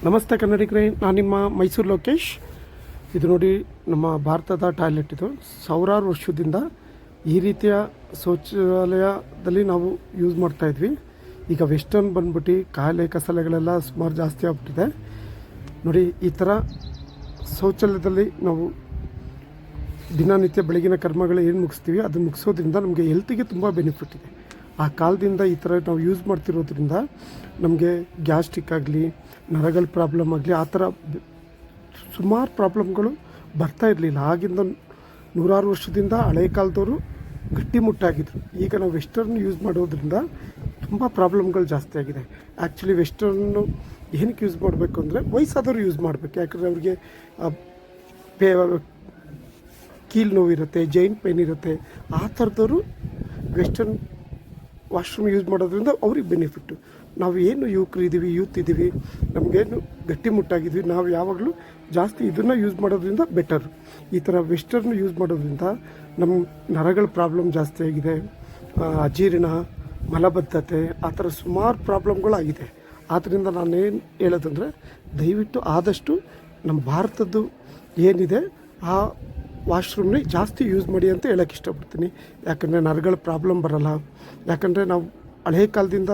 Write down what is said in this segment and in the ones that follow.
ನಮಸ್ತೆ ಕನ್ನಡಿಗರೇ, ನಾನು ನಿಮ್ಮ ಮೈಸೂರು ಲೋಕೇಶ್. ಇದು ನೋಡಿ ನಮ್ಮ ಭಾರತದ ಟಾಯ್ಲೆಟ್. ಇದು ಸಾವಿರಾರು ವರ್ಷದಿಂದ ಈ ರೀತಿಯ ಶೌಚಾಲಯದಲ್ಲಿ ನಾವು ಯೂಸ್ ಮಾಡ್ತಾಯಿದ್ವಿ. ಈಗ ವೆಸ್ಟರ್ನ್ ಬಂದ್ಬಿಟ್ಟು ಕಾಯಿಲೆ ಕಸಲೆಗಳೆಲ್ಲ ಸುಮಾರು ಜಾಸ್ತಿ ಆಗ್ಬಿಟ್ಟಿದೆ. ನೋಡಿ, ಈ ಥರ ಶೌಚಾಲಯದಲ್ಲಿ ನಾವು ದಿನನಿತ್ಯ ಬೆಳಗಿನ ಕರ್ಮಗಳು ಏನು ಮುಗಿಸ್ತೀವಿ ಅದನ್ನು ಮುಗಿಸೋದ್ರಿಂದ ನಮಗೆ ಹೆಲ್ತಿಗೆ ತುಂಬ ಬೆನಿಫಿಟ್ ಇದೆ. ಆ ಕಾಲದಿಂದ ಈ ಥರ ನಾವು ಯೂಸ್ ಮಾಡ್ತಿರೋದ್ರಿಂದ ನಮಗೆ ಗ್ಯಾಸ್ಟ್ರಿಕ್ ಆಗಲಿ, ನರಗಳ ಪ್ರಾಬ್ಲಮ್ ಆಗಲಿ, ಆ ಥರ ಸುಮಾರು ಪ್ರಾಬ್ಲಮ್ಗಳು ಬರ್ತಾ ಇರಲಿಲ್ಲ. ಆಗಿಂದ ನೂರಾರು ವರ್ಷದಿಂದ ಹಳೆ ಕಾಲದವರು ಗಟ್ಟಿಮುಟ್ಟಾಗಿದ್ರು. ಈಗ ನಾವು ವೆಸ್ಟರ್ನ್ ಯೂಸ್ ಮಾಡೋದ್ರಿಂದ ತುಂಬ ಪ್ರಾಬ್ಲಮ್ಗಳು ಜಾಸ್ತಿ ಆಗಿದೆ. ಆ್ಯಕ್ಚುಲಿ ವೆಸ್ಟರ್ನು ಏನಕ್ಕೆ ಯೂಸ್ ಮಾಡಬೇಕು ಅಂದರೆ ವಯಸ್ಸಾದವರು ಯೂಸ್ ಮಾಡಬೇಕು. ಯಾಕಂದರೆ ಅವ್ರಿಗೆ ಕೀಲು ನೋವಿರುತ್ತೆ, ಜಾಯಿಂಟ್ ಪೇನ್ ಇರುತ್ತೆ. ಆ ಥರದವರು ವೆಸ್ಟರ್ನ್ ವಾಶ್ರೂಮ್ ಯೂಸ್ ಮಾಡೋದ್ರಿಂದ ಅವ್ರಿಗೆ ಬೆನಿಫಿಟ್ಟು. ನಾವು ಏನು ಯೂತ್ ಇದ್ದೀವಿ, ನಮಗೇನು ಗಟ್ಟಿಮುಟ್ಟಾಗಿದ್ವಿ, ನಾವು ಯಾವಾಗಲೂ ಜಾಸ್ತಿ ಇದನ್ನು ಯೂಸ್ ಮಾಡೋದ್ರಿಂದ ಬೆಟರು. ಈ ಥರ ವೆಸ್ಟರ್ನ್ ಯೂಸ್ ಮಾಡೋದ್ರಿಂದ ನಮ್ಮ ನರಗಳ ಪ್ರಾಬ್ಲಮ್ ಜಾಸ್ತಿ ಆಗಿದೆ. ಅಜೀರ್ಣ, ಮಲಬದ್ಧತೆ, ಆ ಥರ ಸುಮಾರು ಪ್ರಾಬ್ಲಮ್ಗಳಾಗಿದೆ. ಆದ್ದರಿಂದ ನಾನೇನು ಹೇಳೋದಂದರೆ, ದಯವಿಟ್ಟು ಆದಷ್ಟು ನಮ್ಮ ಭಾರತದ್ದು ಏನಿದೆ ಆ ವಾಶ್ರೂಮ್ನೇ ಜಾಸ್ತಿ ಯೂಸ್ ಮಾಡಿ ಅಂತ ಹೇಳೋಕ್ಕೆ ಇಷ್ಟಪಡ್ತೀನಿ. ಯಾಕಂದರೆ ನರಗಳ ಪ್ರಾಬ್ಲಮ್ ಬರೋಲ್ಲ. ಯಾಕಂದರೆ ನಾವು ಹಳೆ ಕಾಲದಿಂದ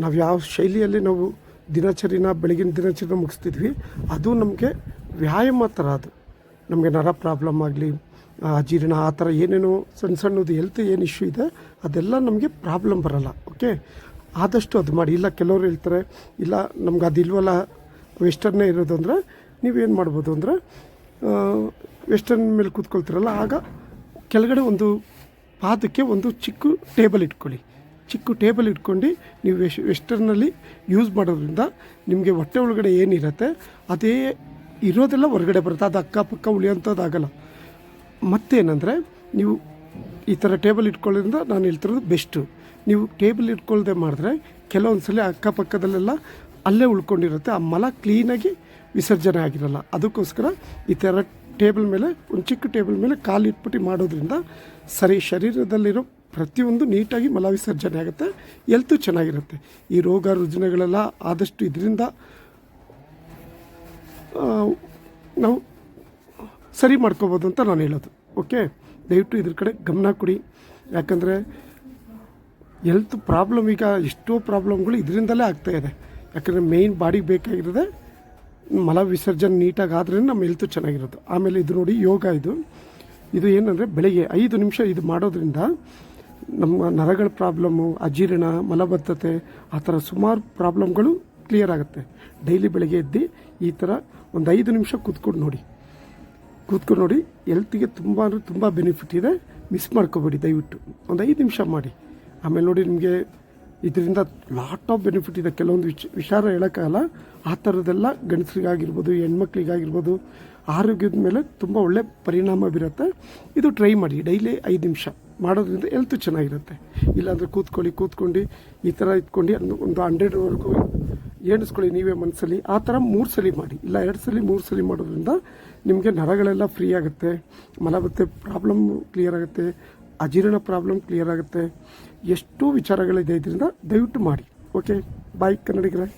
ನಾವು ಯಾವ ಶೈಲಿಯಲ್ಲಿ ನಾವು ಬೆಳಗಿನ ದಿನಚರಿನ ಮುಗಿಸ್ತಿದ್ವಿ, ಅದು ನಮಗೆ ವ್ಯಾಯಾಮ ಥರ. ಅದು ನಮಗೆ ನರ ಪ್ರಾಬ್ಲಮ್ ಆಗಲಿ, ಅಜೀರ್ಣ, ಆ ಥರ ಏನೇನೋ ಸಣ್ಣದು ಹೆಲ್ತ್ ಏನು ಇಶ್ಯೂ ಇದೆ ಅದೆಲ್ಲ ನಮಗೆ ಪ್ರಾಬ್ಲಮ್ ಬರೋಲ್ಲ. ಓಕೆ, ಆದಷ್ಟು ಅದು ಮಾಡಿ. ಇಲ್ಲ ಕೆಲವರು ಹೇಳ್ತಾರೆ, ಇಲ್ಲ ನಮ್ಗೆ ಅದಿಲ್ವಲ್ಲ ವೆಸ್ಟರ್ನೇ ಇರೋದು ಅಂದರೆ, ನೀವೇನು ಮಾಡ್ಬೋದು ಅಂದರೆ ವೆಸ್ಟರ್ನ್ ಮೇಲೆ ಕೂತ್ಕೊಳ್ತಿರಲ್ಲ, ಆಗ ಕೆಳಗಡೆ ಒಂದು ಪಾದಕ್ಕೆ ಒಂದು ಚಿಕ್ಕ ಟೇಬಲ್ ಇಟ್ಕೊಂಡು ನೀವು ವೆಸ್ಟರ್ನಲ್ಲಿ ಯೂಸ್ ಮಾಡೋದ್ರಿಂದ ನಿಮಗೆ ಹೊಟ್ಟೆ ಒಳಗಡೆ ಏನಿರುತ್ತೆ ಅದೇ ಇರೋದೆಲ್ಲ ಹೊರಗಡೆ ಬರುತ್ತೆ. ಅದು ಅಕ್ಕಪಕ್ಕ ಉಳಿಯೋಂಥದ್ದಾಗಲ್ಲ. ಮತ್ತೇನೆಂದರೆ, ನೀವು ಈ ಥರ ಟೇಬಲ್ ಇಟ್ಕೊಳ್ಳೋದ್ರಿಂದ ನಾನು ಹೇಳ್ತಿರೋದು ಬೆಸ್ಟು. ನೀವು ಟೇಬಲ್ ಇಟ್ಕೊಳ್ಳದೆ ಮಾಡಿದ್ರೆ ಕೆಲವೊಂದು ಸಲ ಅಕ್ಕಪಕ್ಕದಲ್ಲೆಲ್ಲ ಅಲ್ಲೇ ಉಳ್ಕೊಂಡಿರುತ್ತೆ, ಆ ಮಲ ಕ್ಲೀನಾಗಿ ವಿಸರ್ಜನೆ ಆಗಿರಲ್ಲ. ಅದಕ್ಕೋಸ್ಕರ ಈ ಥರ ಟೇಬಲ್ ಮೇಲೆ, ಒಂದು ಚಿಕ್ಕ ಟೇಬಲ್ ಮೇಲೆ ಕಾಲು ಇಟ್ಬಿಟ್ಟು ಮಾಡೋದ್ರಿಂದ ಶರೀರದಲ್ಲಿರೋ ಪ್ರತಿಯೊಂದು ನೀಟಾಗಿ ಮಲ ವಿಸರ್ಜನೆ ಆಗುತ್ತೆ, ಹೆಲ್ತು ಚೆನ್ನಾಗಿರುತ್ತೆ. ಈ ರೋಗ ರುಜಿನಗಳೆಲ್ಲ ಆದಷ್ಟು ಇದರಿಂದ ನಾವು ಸರಿ ಮಾಡ್ಕೋಬೋದು ಅಂತ ನಾನು ಹೇಳೋದು. ಓಕೆ, ದಯವಿಟ್ಟು ಇದ್ರ ಕಡೆ ಗಮನ ಕೊಡಿ. ಯಾಕಂದರೆ ಹೆಲ್ತ್ ಪ್ರಾಬ್ಲಮ್, ಈಗ ಎಷ್ಟೋ ಪ್ರಾಬ್ಲಮ್ಗಳು ಇದರಿಂದಲೇ ಆಗ್ತಾಯಿದೆ. ಯಾಕಂದರೆ ಮೇಯ್ನ್ ಬಾಡಿಗೆ ಬೇಕಾಗಿರೋದೆ ಮಲ ವಿಸರ್ಜನೆ ನೀಟಾಗಿ ಆದ್ರೂ ನಮ್ಮ ಹೆಲ್ತು ಚೆನ್ನಾಗಿರೋದು. ಆಮೇಲೆ ಇದು ನೋಡಿ, ಯೋಗ ಇದು ಏನಂದರೆ ಬೆಳಗ್ಗೆ 5 ನಿಮಿಷ ಇದು ಮಾಡೋದ್ರಿಂದ ನಮ್ಮ ನರಗಳ ಪ್ರಾಬ್ಲಮ್ಮು, ಅಜೀರ್ಣ, ಮಲಬದ್ಧತೆ, ಆ ಥರ ಸುಮಾರು ಪ್ರಾಬ್ಲಮ್ಗಳು ಕ್ಲಿಯರ್ ಆಗುತ್ತೆ. ಡೈಲಿ ಬೆಳಗ್ಗೆ ಎದ್ದು ಈ ಥರ ಒಂದು 5 ನಿಮಿಷ ಕೂತ್ಕೊಂಡು ನೋಡಿ. ಹೆಲ್ತಿಗೆ ತುಂಬ ಬೆನಿಫಿಟ್ ಇದೆ. ಮಿಸ್ ಮಾಡ್ಕೋಬೇಡಿ ದಯವಿಟ್ಟು. ಒಂದು 5 ನಿಮಿಷ ಮಾಡಿ. ಆಮೇಲೆ ನೋಡಿ, ನಿಮಗೆ ಇದರಿಂದ ಲಾಟ್ ಆಫ್ ಬೆನಿಫಿಟ್ ಇದೆ. ಕೆಲವೊಂದು ವಿಚಾರ ಹೇಳೋಕ್ಕಾಗಲ್ಲ. ಆ ಥರದ್ದೆಲ್ಲ ಗಂಡಸರಿಗಾಗಿರ್ಬೋದು, ಹೆಣ್ಮಕ್ಳಿಗಾಗಿರ್ಬೋದು, ಆರೋಗ್ಯದ ಮೇಲೆ ತುಂಬ ಒಳ್ಳೆ ಪರಿಣಾಮ ಬೀರುತ್ತೆ. ಇದು ಟ್ರೈ ಮಾಡಿ. ಡೈಲಿ 5 ನಿಮಿಷ ಮಾಡೋದ್ರಿಂದ ಹೆಲ್ತು ಚೆನ್ನಾಗಿರುತ್ತೆ. ಇಲ್ಲಾಂದರೆ ಕೂತ್ಕೊಂಡು ಈ ಥರ ಇಟ್ಕೊಂಡು ಒಂದು 100ವರೆಗೂ ಎಣಿಸ್ಕೊಳ್ಳಿ ನೀವೇ ಮನಸ್ಸಲ್ಲಿ. ಆ ಥರ 3 ಸಲ ಮಾಡಿ, ಇಲ್ಲ 2 ಸಲ 3 ಸಲ ಮಾಡೋದ್ರಿಂದ ನಿಮಗೆ ನರಗಳೆಲ್ಲ ಫ್ರೀ ಆಗುತ್ತೆ, ಮಲಬದ್ಧತೆ ಪ್ರಾಬ್ಲಮ್ ಕ್ಲಿಯರ್ ಆಗುತ್ತೆ, ಅಜೀರ್ಣ ಪ್ರಾಬ್ಲಮ್ ಕ್ಲಿಯರ್ ಆಗುತ್ತೆ. ಎಷ್ಟೋ ವಿಚಾರಗಳಿದೆ ಇದರಿಂದ. ದಯವಿಟ್ಟು ಮಾಡಿ. ಓಕೆ, ಬಾಯ್ ಕನ್ನಡಿಗರೇ.